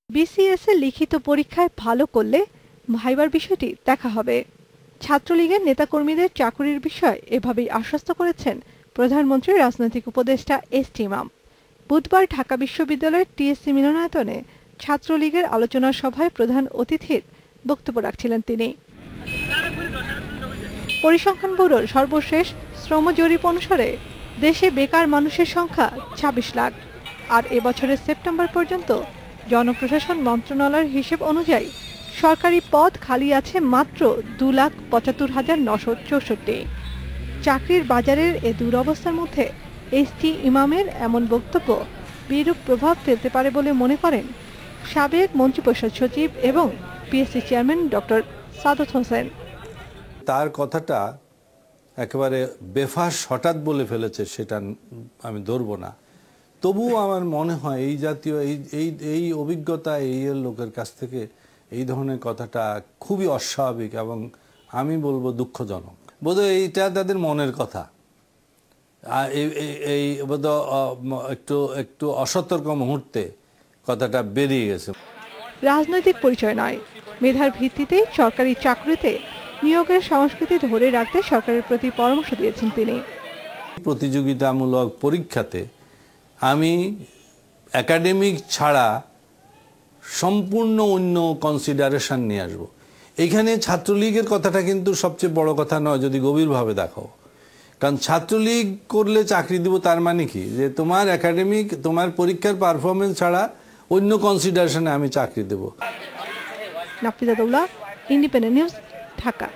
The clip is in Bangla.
বিসিএস এ লিখিত পরীক্ষায় ভালো করলে ভাইবার বিষয়টি দেখা হবে। ছাত্রলীগের নেতাকর্মীদের চাকরির বিষয়ে এভাবেই আশ্বস্ত করেছেন প্রধানমন্ত্রীর রাজনৈতিক উপদেষ্টা এস.টি. ইমাম। বুধবার ঢাকা বিশ্ববিদ্যালয়ের টিএসসি মিলনায়তনে ছাত্রলীগের আলোচনা সভায় প্রধান অতিথির বক্তব্য রাখছিলেন তিনি। পরিসংখ্যান ব্যুরোর সর্বশেষ শ্রম জরিপ অনুসারে দেশে বেকার মানুষের সংখ্যা ২৬ লাখ। আর এবছরের সেপ্টেম্বর পর্যন্ত জনপ্রশাসন মন্ত্রণালয়ের হিসেব অনুযায়ী সরকারি পদ খালি আছে মাত্র ২,৭৫,৯৬৪। চাকরির বাজারের এ দুরবস্থার মধ্যে এস.টি. ইমামের এমন বক্তব্য বিরূপ প্রভাব ফেলতে পারে বলে মনে করেন সাবেক মন্ত্রিপরিষদ সচিব এবং PSC chairman doctor Sadat Hossain. তার কথাটা একেবারে বেফাস হঠাৎ বলে ফেলেছে সেটা আমি ধরব না, তবুও আমার মনে হয় এই জাতীয় এই অভিজ্ঞতা এই লোকের কাছ থেকে এই ধরনের কথাটা খুবই অস্বাভাবিক এবং আমি বলবো দুঃখজনক। বোধহয় এইটা তাদের মনের কথা, এই বোধহয় একটু অসতর্ক মুহূর্তে কথাটা বেরিয়ে গেছে। রাজনৈতিক পরিচয় নয়, মেধার ভিত্তিতে সরকারি চাকরিতে নিয়োগের সংস্কৃতি ধরে রাখতে সরকারের প্রতি পরামর্শ দিয়েছেন তিনি। প্রতিযোগিতামূলক পরীক্ষাতে আমি একাডেমিক ছাড়া সম্পূর্ণ অন্য কনসিডারেশন নিয়ে আসবো। এখানে ছাত্রলীগের কথাটা কিন্তু সবচেয়ে বড় কথা নয় যদি গভীরভাবে দেখো, কারণ ছাত্রলীগ করলে চাকরি দিব তার মানে কি যে তোমার একাডেমিক তোমার পরীক্ষার পারফরমেন্স ছাড়া অন্য কনসিডারেশনে আমি চাকরি দেব। Nafiza Daula, independent news, Dhaka.